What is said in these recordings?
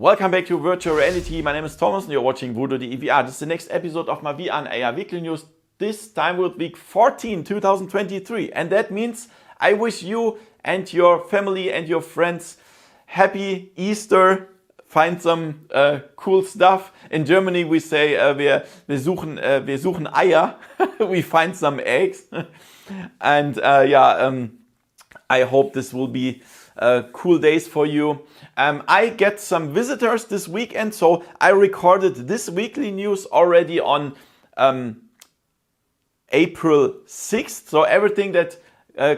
Welcome back to Virtual Reality. My name is Thomas and you're watching VoodooDE VR. This is the next episode of my VR and AR weekly news, this time with week 14, 2023. And that means I wish you and your family and your friends happy Easter. Find some cool stuff. In Germany we say wir suchen Eier. We find some eggs. And I hope this will be cool days for you. I get some visitors this weekend, so I recorded this weekly news already on April 6th. So everything that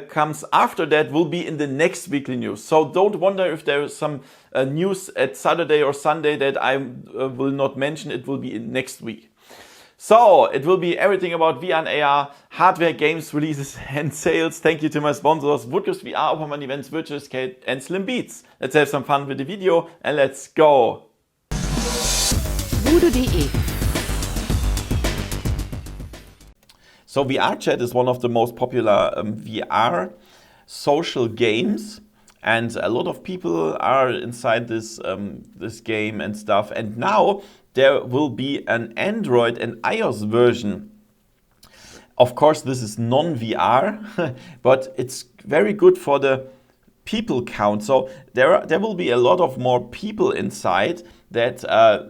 comes after that will be in the next weekly news. So don't wonder if there is some news at Saturday or Sunday that I will not mention. It will be in next week. So it will be everything about VR and AR, hardware, games, releases and sales. Thank you to my sponsors, VoodooDE VR, Open Man Events, VRChat and Slim Beats. Let's have some fun with the video and let's go. VoodooDE. So VRChat is one of the most popular VR social games. And a lot of people are inside this game and stuff. And now there will be an Android and iOS version. Of course, this is non-VR, but it's very good for the people count. So there will be a lot of more people inside that are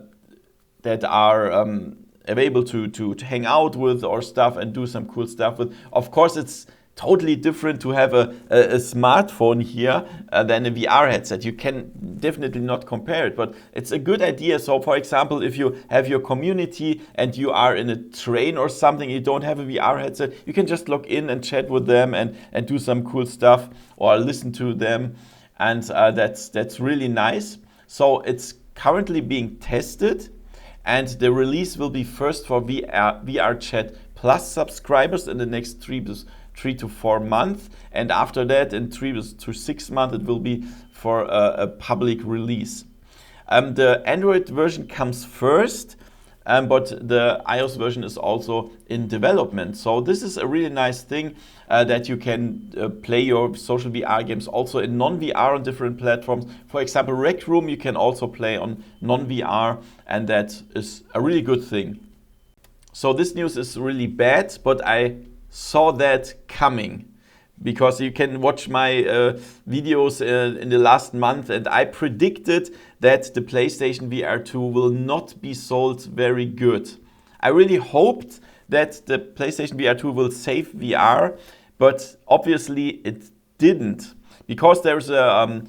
able to hang out with or stuff and do some cool stuff with. Of course, it's totally different to have a smartphone here than a VR headset. You can definitely not compare it, but it's a good idea. So for example, if you have your community and you are in a train or something, you don't have a VR headset, you can just log in and chat with them and do some cool stuff or listen to them. And that's really nice. So it's currently being tested and the release will be first for VRChat Plus subscribers in the next 3 to 4 months, and after that in 3 to 6 months it will be for a public release. The Android version comes first, but the iOS version is also in development. So this is a really nice thing that you can play your social VR games also in non-VR on different platforms. For example, Rec Room you can also play on non-VR, and that is a really good thing. So this news is really bad, but I saw that coming, because you can watch my videos in the last month and I predicted that the PlayStation VR2 will not be sold very good. I really hoped that the PlayStation VR2 will save VR, but obviously it didn't, because there's a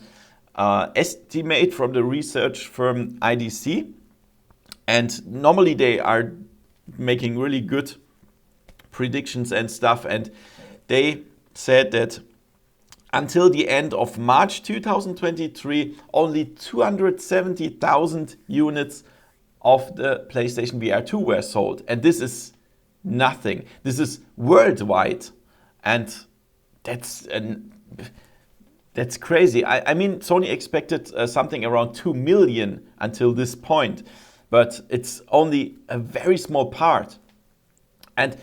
estimate from the research firm IDC, and normally they are making really good predictions and stuff, and they said that until the end of March 2023 only 270,000 units of the PlayStation VR2 were sold, and this is nothing. This is worldwide, and that's crazy. I mean, Sony expected something around 2 million until this point, but it's only a very small part. And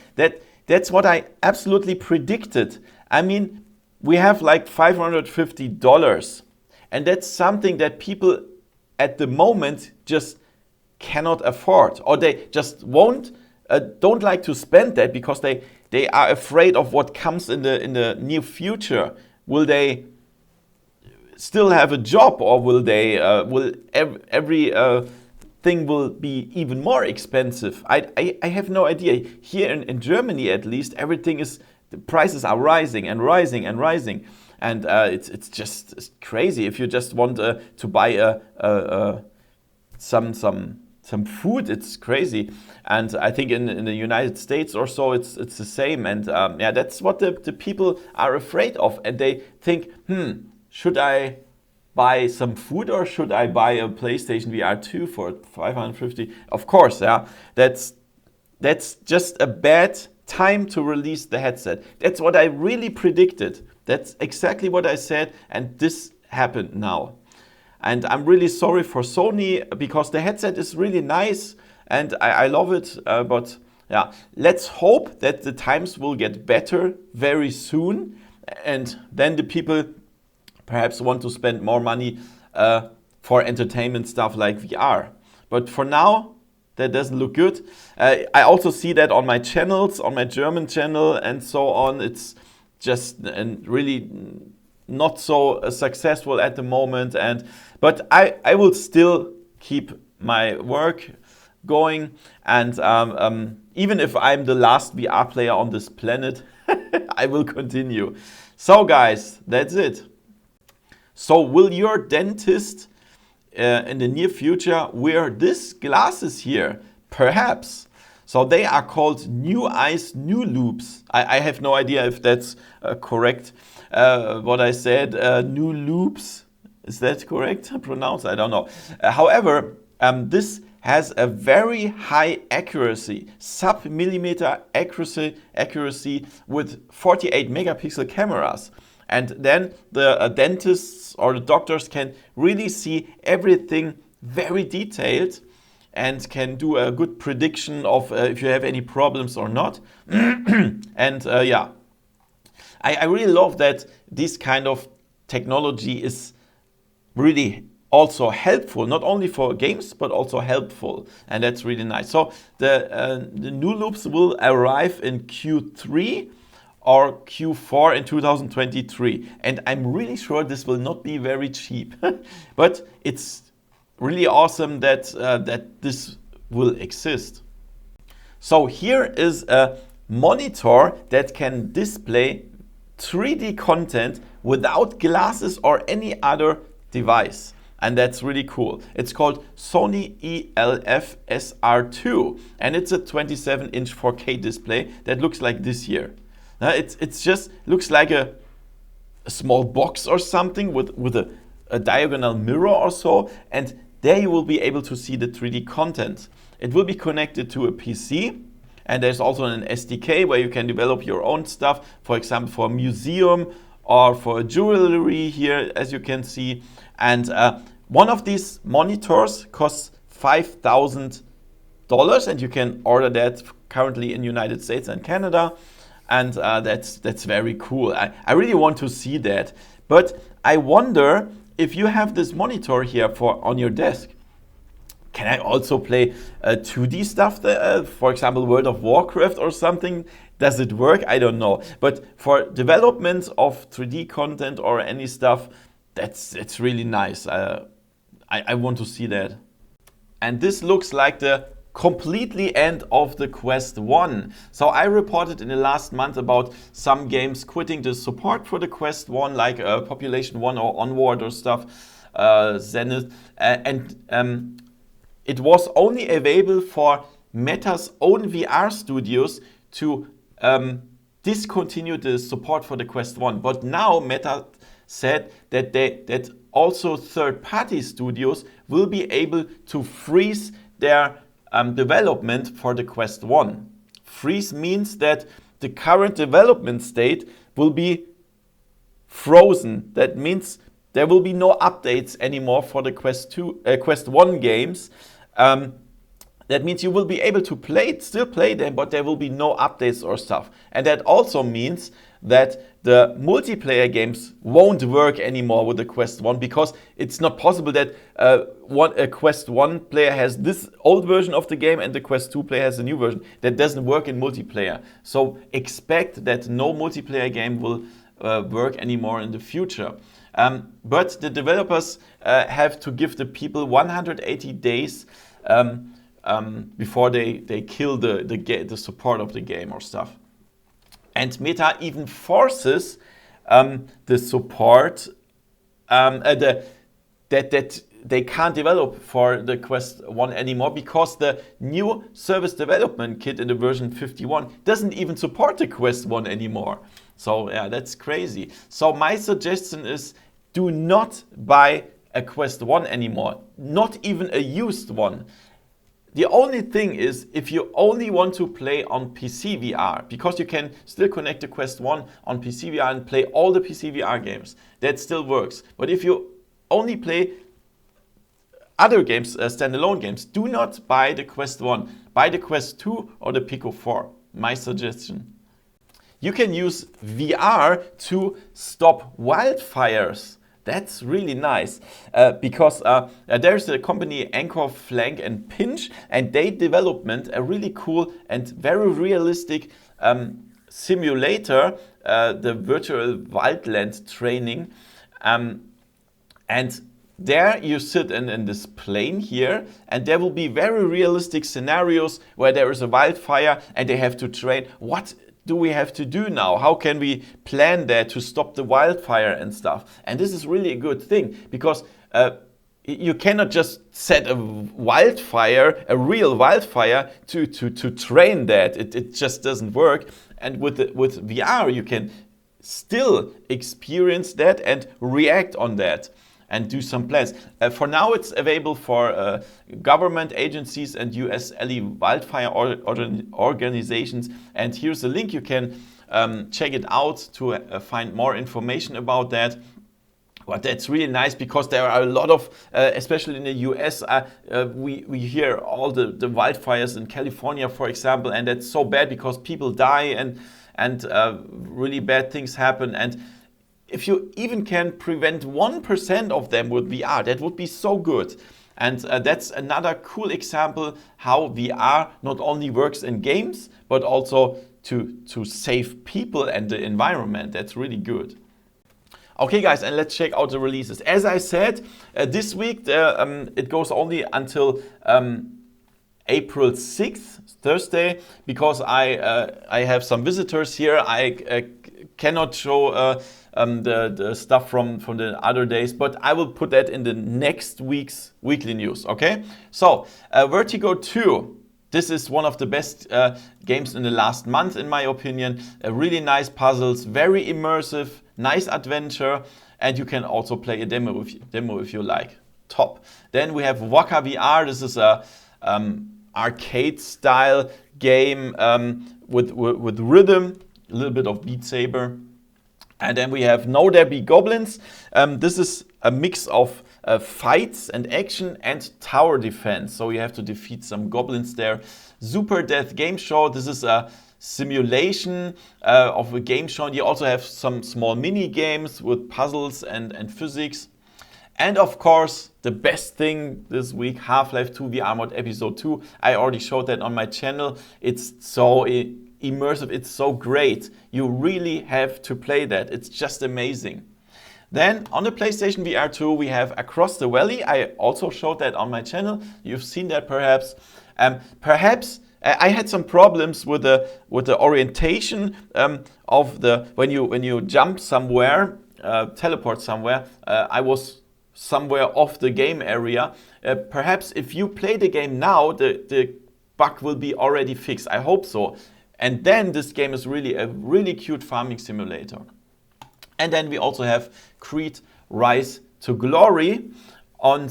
that's what I absolutely predicted. I mean, we have like $550, and that's something that people at the moment just cannot afford, or they just don't like to spend that because they are afraid of what comes in the near future. Will they still have a job, or will they every thing will be even more expensive? I have no idea. Here in Germany, at least, the prices are rising and rising and rising, and it's just crazy. If you just want to buy some food, it's crazy. And I think in the United States or so, it's the same. And that's what the people are afraid of, and they think, should I buy some food or should I buy a PlayStation VR2 for $550? Of course, yeah. That's just a bad time to release the headset. That's what I really predicted. That's exactly what I said, and this happened now. And I'm really sorry for Sony, because the headset is really nice and I love it. But yeah, let's hope that the times will get better very soon, and then the people perhaps want to spend more money for entertainment stuff like VR. But for now, that doesn't look good. I also see that on my channels, on my German channel and so on. It's just really not so successful at the moment. But I will still keep my work going. And even if I'm the last VR player on this planet, I will continue. So guys, that's it. So will your dentist in the near future wear these glasses here? Perhaps. So they are called NuEyes NuLoupes. I have no idea if that's correct. What I said, NuLoupes, is that correct pronounced? I don't know. However, this has a very high accuracy, sub-millimeter accuracy with 48 megapixel cameras. And then the dentists or the doctors can really see everything very detailed and can do a good prediction of if you have any problems or not. And yeah, I really love that this kind of technology is really also helpful, not only for games, but also helpful. And that's really nice. So the NuLoupes will arrive in Q3 or Q4 in 2023. And I'm really sure this will not be very cheap. But it's really awesome that, that this will exist. So here is a monitor that can display 3D content without glasses or any other device. And that's really cool. It's called Sony ELF-SR2. And it's a 27-inch 4K display that looks like this here. It's just looks like a small box or something with a diagonal mirror or so. And there you will be able to see the 3D content. It will be connected to a PC. And there's also an SDK where you can develop your own stuff. For example, for a museum or for jewelry here, as you can see. And one of these monitors costs $5,000, and you can order that currently in United States and Canada. And that's very cool. I really want to see that. But I wonder if you have this monitor here on your desk, can I also play 2D stuff, for example, World of Warcraft or something? Does it work? I don't know. But for development of 3D content or any stuff, it's really nice. I want to see that. And this looks like the completely end of the Quest 1. So I reported in the last month about some games quitting the support for the Quest 1, like Population 1 or Onward or stuff, Zenith. It was only available for Meta's own VR studios to discontinue the support for the Quest 1. But now Meta said that also third-party studios will be able to freeze their development for the Quest 1. Freeze means that the current development state will be frozen. That means there will be no updates anymore for the Quest 1 games. That means you will be able to still play them, but there will be no updates or stuff. And that also means that the multiplayer games won't work anymore with the Quest 1, because it's not possible that a Quest 1 player has this old version of the game and the Quest 2 player has a new version. That doesn't work in multiplayer. So expect that no multiplayer game will work anymore in the future. But the developers have to give the people 180 days before they kill the support of the game or stuff. And Meta even forces the support that they can't develop for the Quest 1 anymore, because the new service development kit in the version 51 doesn't even support the Quest 1 anymore. So yeah, that's crazy. So my suggestion is, do not buy a Quest 1 anymore, not even a used one. The only thing is, if you only want to play on PC VR, because you can still connect the Quest 1 on PC VR and play all the PC VR games, that still works. But if you only play other games, standalone games, do not buy the Quest 1. Buy the Quest 2 or the Pico 4, my suggestion. You can use VR to stop wildfires. That's really nice because there's a company Anchor, Flank and Pinch, and they developed a really cool and very realistic simulator, the virtual wildland training. And there you sit in this plane here, and there will be very realistic scenarios where there is a wildfire and they have to train. What do we have to do now? How can we plan that to stop the wildfire and stuff? And this is really a good thing because you cannot just set a wildfire, a real wildfire, to train that. It just doesn't work. And with VR, you can still experience that and react on that and do some plans. For now, it's available for government agencies and US LE wildfire organizations. And here's a link. You can check it out to find more information about that. But that's really nice because there are a lot of, especially in the US, we hear all the wildfires in California, for example, and that's so bad because people die and really bad things happen. And if you even can prevent 1% of them with VR, that would be so good. And that's another cool example how VR not only works in games, but also to save people and the environment. That's really good. Okay guys, and let's check out the releases. As I said, this week it goes only until April 6th, Thursday, because I have some visitors here. I cannot show the stuff from the other days, but I will put that in the next week's weekly news, okay? So, Vertigo 2. This is one of the best games in the last month, in my opinion. Really nice puzzles, very immersive, nice adventure, and you can also play a demo if you like. Top. Then we have Waka VR. This is a arcade-style game with rhythm, a little bit of Beat Saber. And then we have No There Be Goblins. This is a mix of fights and action and tower defense. So you have to defeat some goblins there. Super Death Game Show. This is a simulation of a game show. And you also have some small mini games with puzzles and physics. And of course, the best thing this week, Half-Life 2 VR Mod Episode 2. I already showed that on my channel. It's so immersive. It's so great. You really have to play that. It's just amazing. Then on the PlayStation VR 2, we have Across the Valley. I also showed that on my channel. You've seen that perhaps. Perhaps I had some problems with the orientation of the when you jump somewhere, teleport somewhere. I was somewhere off the game area. Perhaps if you play the game now, the bug will be already fixed. I hope so. And then this game is really a really cute farming simulator. And then we also have Creed Rise to Glory. And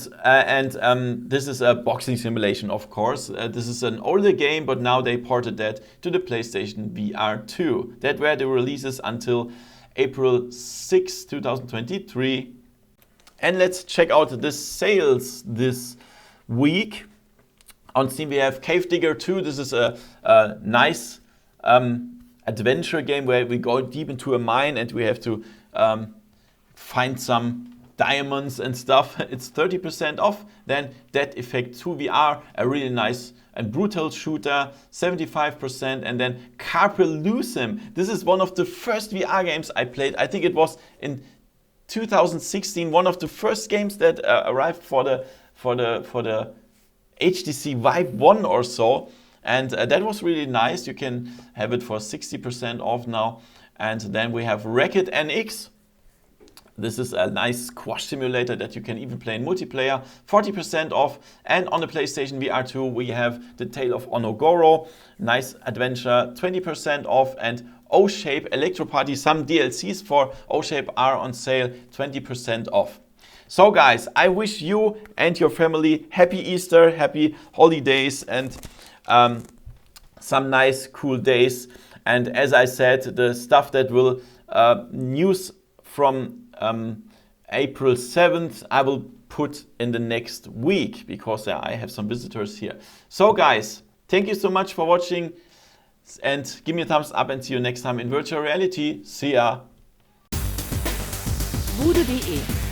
this is a boxing simulation, of course. This is an older game, but now they ported that to the PlayStation VR 2. That were the releases until April 6, 2023. And let's check out the sales this week. On Steam we have Cave Digger 2. This is a nice adventure game where we go deep into a mine and we have to find some diamonds and stuff. It's 30% off. Then Dead Effect 2 VR, a really nice and brutal shooter, 75%. And then Carpe Lucem. This is one of the first VR games I played. I think it was in 2016, one of the first games that arrived for the HTC Vive 1 or so. And that was really nice. You can have it for 60% off now. And then we have Wreck-It NX. This is a nice squash simulator that you can even play in multiplayer. 40% off. And on the PlayStation VR 2, we have The Tale of Onogoro. Nice adventure, 20% off. And O-Shape Electro Party. Some DLCs for O-Shape are on sale, 20% off. So guys, I wish you and your family happy Easter, happy holidays, and some nice cool days. And as I said, the stuff that will news from April 7th I will put in the next week because I have some visitors here. So guys, thank you so much for watching and give me a thumbs up and see you next time in virtual reality. See ya. VoodooDE